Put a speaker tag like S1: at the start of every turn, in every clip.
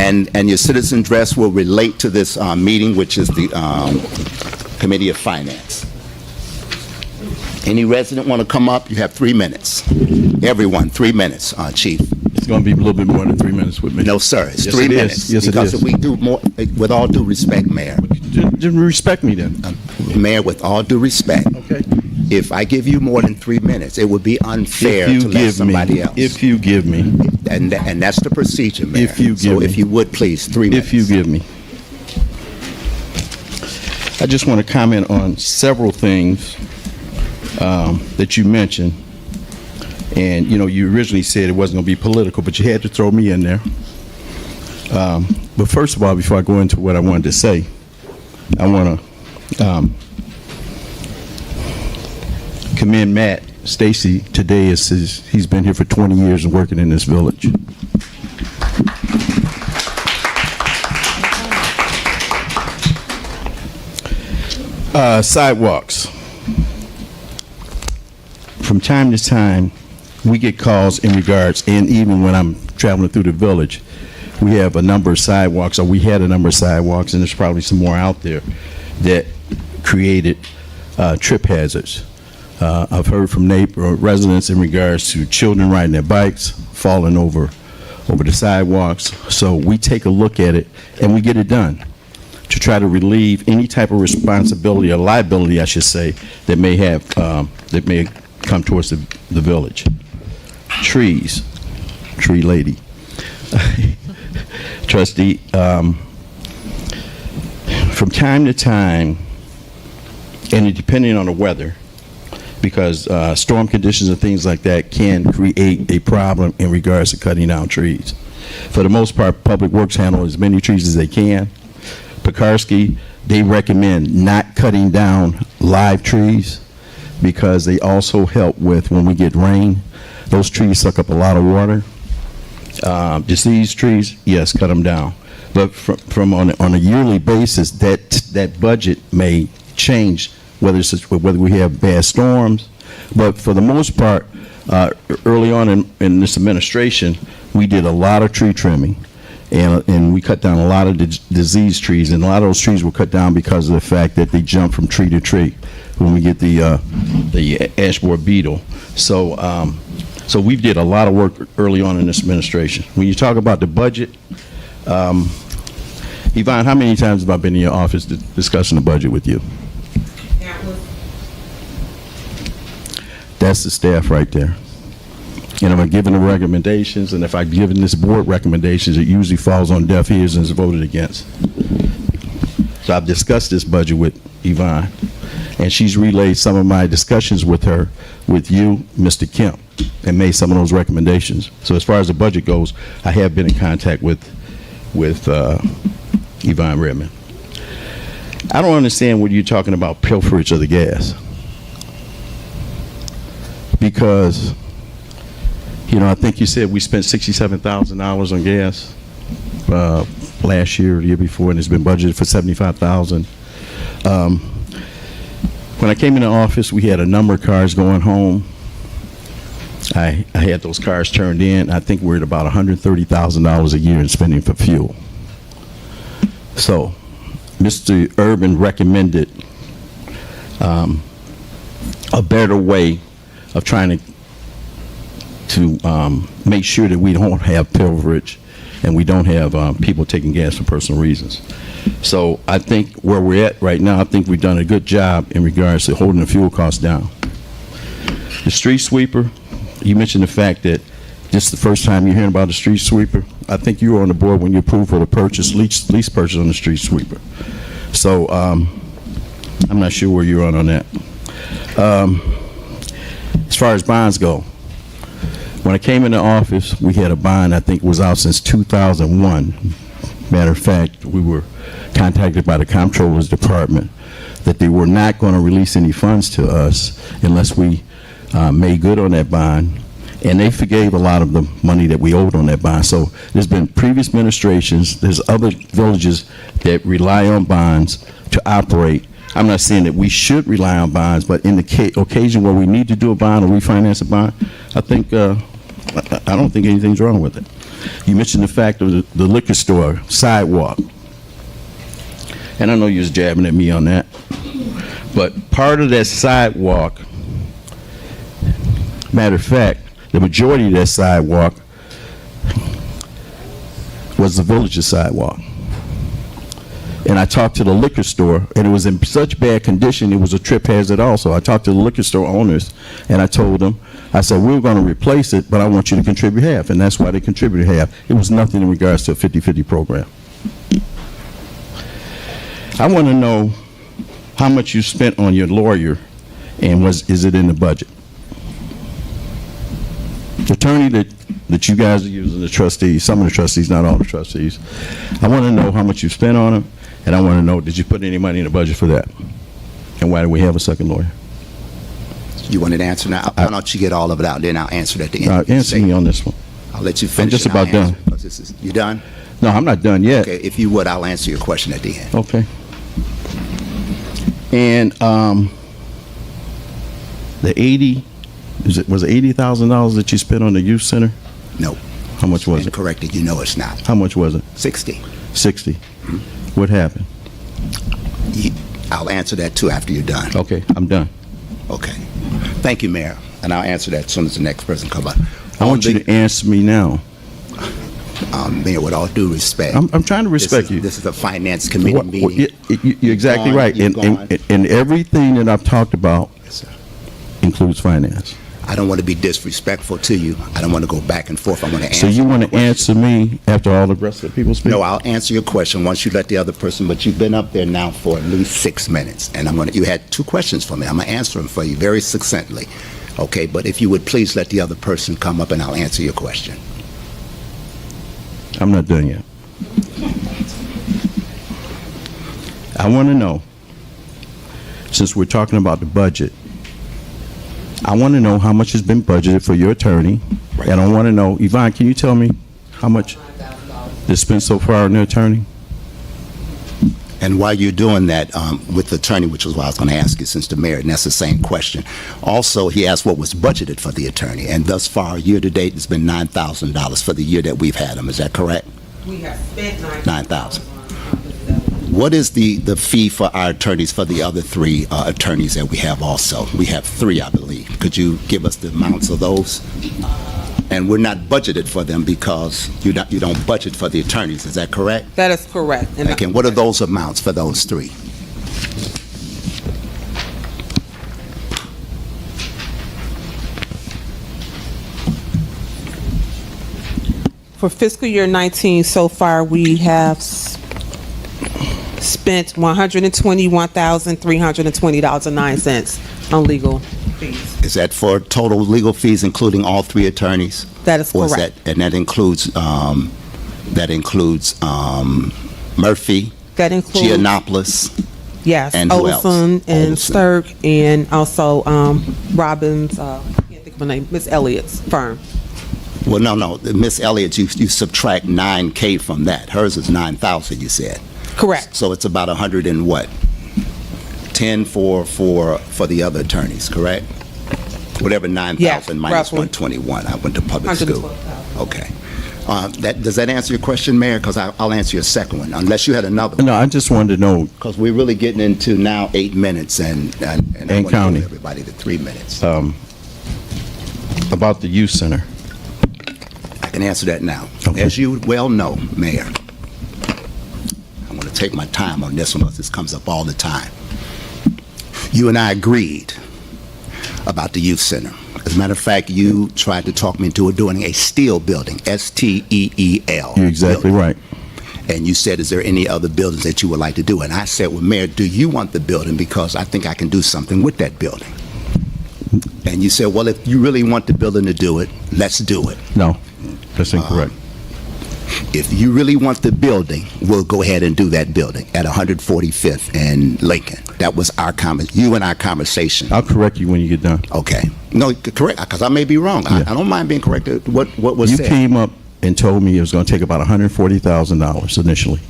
S1: And your citizen dress will relate to this meeting, which is the Committee of Finance. Any resident want to come up? You have 3 minutes. Everyone, 3 minutes, Chief.
S2: It's going to be a little bit more than 3 minutes with me.
S1: No, sir. It's
S2: Yes,
S1: 3
S2: it is.
S1: minutes.
S2: Yes, it
S1: because
S2: is.
S1: if we do more, with all due respect, Mayor.
S2: Just respect me then.
S1: Mayor, with all due respect,
S2: Okay.
S1: if I give you more than 3 minutes, it would be unfair to let somebody else.
S2: If you give me.
S1: And that's the procedure, Mayor.
S2: If you give
S1: so
S2: me.
S1: if you would, please, 3 minutes.
S2: If you give me. I just want to comment on several things that you mentioned. And, you know, you originally said it wasn't going to be political, but you had to throw me in there. But first of all, before I go into what I wanted to say, I want to commend Matt Stacy today. He's been here for 20 years and working in this village. Sidewalks. From time to time, we get calls in regards, and even when I'm traveling through the village, we have a number of sidewalks, or we had a number of sidewalks, and there's probably some more out there that created trip hazards. I've heard from residents in regards to children riding their bikes, falling over the sidewalks. So we take a look at it, and we get it done to try to relieve any type of responsibility or liability, I should say, that may have that may come towards the village. Trees, tree lady, trustee. From time to time, and depending on the weather, because storm conditions and things like that can create a problem in regards to cutting down trees. For the most part, Public Works handle as many trees as they can. Pekarsky, they recommend not cutting down live trees because they also help with, when we get rain, those trees suck up a lot of water. Diseased trees, yes, cut them down. But from on a yearly basis, that budget may change whether we have bad storms. But for the most part, early on in this administration, we did a lot of tree trimming. And we cut down a lot of diseased trees, and a lot of those trees were cut down because of the fact that they jump from tree to tree when we get the ash borer beetle. So we did a lot of work early on in this administration. When you talk about the budget, Yvonne, how many times have I been in your office discussing the budget with you? That's the staff right there. And if I'm giving the recommendations, and if I've given this board recommendations, it usually falls on deaf ears and is voted against. So I've discussed this budget with Yvonne, and she's relayed some of my discussions with her, with you, Mr. Kemp, and made some of those recommendations. So as far as the budget goes, I have been in contact with Yvonne Redmond. I don't understand what you're talking about pilferage of the gas. Because, you know, I think you said we spent $67,000 on gas last year, or the year before, and it's been budgeted for $75,000. When I came into office, we had a number of cars going home. I had those cars turned in. I think we're at about $130,000 a year in spending for fuel. So, Mr. Urban recommended a better way of trying to make sure that we don't have pilferage and we don't have people taking gas for personal reasons. So I think where we're at right now, I think we've done a good job in regards to holding the fuel costs down. The street sweeper, you mentioned the fact that this is the first time you're hearing about the street sweeper. I think you were on the board when you approved for the lease purchase on the street sweeper. So I'm not sure where you're on that. As far as bonds go, when I came into office, we had a bond, I think was out since 2001. Matter of fact, we were contacted by the Comptroller's Department that they were not going to release any funds to us unless we made good on that bond. And they forgave a lot of the money that we owed on that bond. So there's been previous administrations, there's other villages that rely on bonds to operate. I'm not saying that we should rely on bonds, but in the occasion where we need to do a bond or refinance a bond, I think I don't think anything's wrong with it. You mentioned the fact of the liquor store sidewalk. And I know you was jabbing at me on that. But part of that sidewalk, matter of fact, the majority of that sidewalk was the village's sidewalk. And I talked to the liquor store, and it was in such bad condition, it was a trip hazard also. I talked to the liquor store owners, and I told them, I said, we're going to replace it, but I want you to contribute half, and that's why they contributed half. It was nothing in regards to a 50-50 program. I want to know how much you spent on your lawyer, and is it in the budget? The attorney that you guys are using, the trustees, some of the trustees, not all the trustees, I want to know how much you spent on them, and I want to know, did you put any money in the budget for that? And why do we have a second lawyer?
S1: You want an answer now? Why don't you get all of it out, then I'll answer it at the end.
S2: Answer me on this one.
S1: I'll let you finish.
S2: I'm just about done.
S1: You done?
S2: No, I'm not done yet.
S1: Okay, if you would, I'll answer your question at the end.
S2: Okay. And the was it $80,000 that you spent on the youth center?
S1: No.
S2: How much was it?
S1: Corrected, you know it's not.
S2: How much was it?
S1: 60.
S2: 60. What happened?
S1: I'll answer that too after you're done.
S2: Okay, I'm done.
S1: Okay. Thank you, Mayor. And I'll answer that as soon as the next person comes up.
S2: I want you to answer me now.
S1: Mayor, with all due respect.
S2: I'm trying to respect you.
S1: This is a finance committee meeting.
S2: You're exactly right. And everything that I've talked about includes finance.
S1: I don't want to be disrespectful to you. I don't want to go back and forth. I want to answer.
S2: So you want to answer me after all the rest of the people speak?
S1: No, I'll answer your question once you let the other person, but you've been up there now for at least 6 minutes, and you had 2 questions for me. I'm going to answer them for you very succinctly. Okay, but if you would please let the other person come up and I'll answer your question.
S2: I'm not done yet. I want to know, since we're talking about the budget, I want to know how much has been budgeted for your attorney. Right. And I want to know, Yvonne, can you tell me how much is spent so far on the attorney?
S1: And while you're doing that with the attorney, which is what I was going to ask you since the mayor, and that's the same question. Also, he asked what was budgeted for the attorney, and thus far, year to date, it's been $9,000 for the year that we've had him. Is that correct?
S3: We have spent
S1: $9,000. What is the fee for our attorneys for the other 3 attorneys that we have also? We have 3, I believe. Could you give us the amounts of those? And we're not budgeted for them because you don't budget for the attorneys. Is that correct?
S3: That is correct. And
S1: okay, what are those amounts for those 3?
S3: for fiscal year 19 so far, we have spent $121,320.09 on legal fees.
S1: Is that for total legal fees, including all 3 attorneys?
S3: That is
S1: Or
S3: correct.
S1: and that includes Murphy,
S3: That includes
S1: Giannopoulos,
S3: yes,
S1: and who else?
S3: Olson and
S1: Olson.
S3: Sturk, and also Robbins. I can't think of her name. Miss Elliott's firm.
S1: Well, no, Miss Elliott, you subtract 9K from that. Hers is 9,000, you said.
S3: Correct.
S1: So it's about 100 and what? 10 for the other attorneys, correct? Whatever 9,000
S3: Yes,
S1: minus
S3: roughly.
S1: 121. I went to public school.
S3: 112,000.
S1: Okay. Does that answer your question, Mayor? Because I'll answer your second one, unless you had another one.
S2: No, I just wanted to know,
S1: Because we're really getting into now 8 minutes, and I want to
S2: counting.
S1: give everybody the 3 minutes.
S2: about the youth center.
S1: I can answer that now.
S2: Okay.
S1: As you well know, Mayor, I'm going to take my time on this one because this comes up all the time. You and I agreed about the youth center. As a matter of fact, you tried to talk me into doing a steel building, S-T-E-E-L.
S2: You're exactly
S1: building.
S2: right.
S1: And you said, is there any other buildings that you would like to do? And I said, well, Mayor, do you want the building? Because I think I can do something with that building. And you said, well, if you really want the building to do it, let's do it.
S2: No, that's incorrect.
S1: If you really want the building, we'll go ahead and do that building at 145th and Lincoln. That was you and our conversation.
S2: I'll correct you when you get done.
S1: Okay. No, correct, because I may be wrong.
S2: Yeah.
S1: I don't mind being corrected. What was
S2: You
S1: said?
S2: came up and told me it was going to take about $140,000 initially.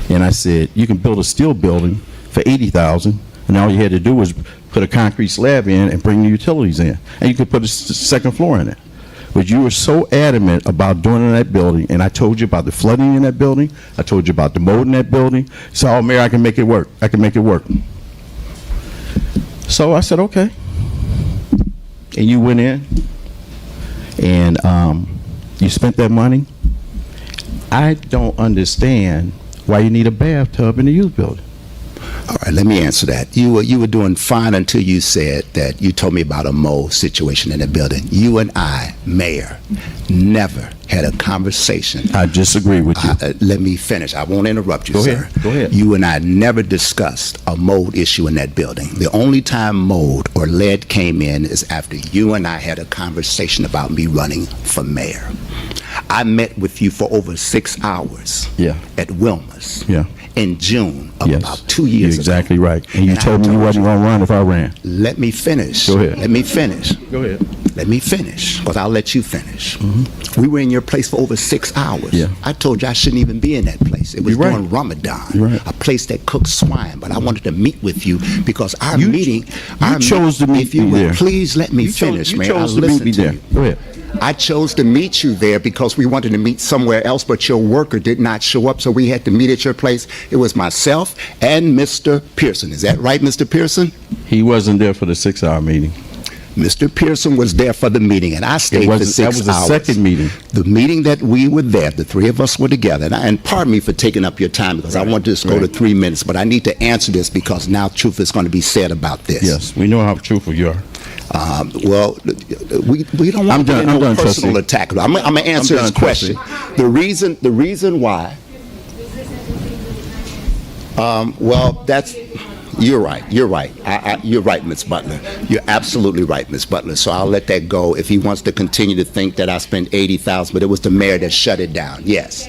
S2: And I said, you can build a steel building for $80,000, and all you had to do was put a concrete slab in and bring the utilities in. And you could put a second floor in it. But you were so adamant about doing it in that building, and I told you about the flooding in that building. I told you about the mold in that building. So, oh, Mayor, I can make it work. I can make it work. So I said, okay. And you went in, and you spent that money. I don't understand why you need a bathtub in the youth building.
S1: All right, let me answer that. You were doing fine until you said that you told me about a mold situation in the building. You and I, Mayor, never had a conversation.
S2: I disagree with you.
S1: Let me finish. I won't interrupt you,
S2: Go
S1: sir.
S2: ahead. Go ahead.
S1: You and I never discussed a mold issue in that building. The only time mold or lead came in is after you and I had a conversation about me running for mayor. I met with you for over 6 hours at Wilmer's in June of about 2 years
S2: You're exactly
S1: ago.
S2: right. And you told me you wasn't going to run if I ran.
S1: Let me finish.
S2: Go ahead.
S1: Let me finish.
S2: Go ahead.
S1: Let me finish, because I'll let you finish. We were in your place for over 6 hours. I told you I shouldn't even be in that place. It was during Ramadan, a place that cooks swine. But I wanted to meet with you because our meeting.
S2: You chose to meet me there.
S1: Please let me finish, man. I'll listen to you.
S2: Go ahead.
S1: I chose to meet you there because we wanted to meet somewhere else, but your worker did not show up, so we had to meet at your place. It was myself and Mr. Pearson. Is that right, Mr. Pearson?
S2: He wasn't there for the 6-hour meeting.
S1: Mr. Pearson was there for the meeting, and I stayed for 6 hours.
S2: That was the second meeting.
S1: The meeting that we were there, the three of us were together. And pardon me for taking up your time, because I wanted to just go to 3 minutes, but I need to answer this because now truth is going to be said about this.
S2: Yes, we know how truthful you are.
S1: Well, we don't want to get no personal attack. I'm going to answer his question. The reason why. Well, that's. You're right. You're right. You're right, Ms. Butler. You're absolutely right, Ms. Butler. So I'll let that go if he wants to continue to think that I spent $80,000, but it was the mayor that shut it down. Yes.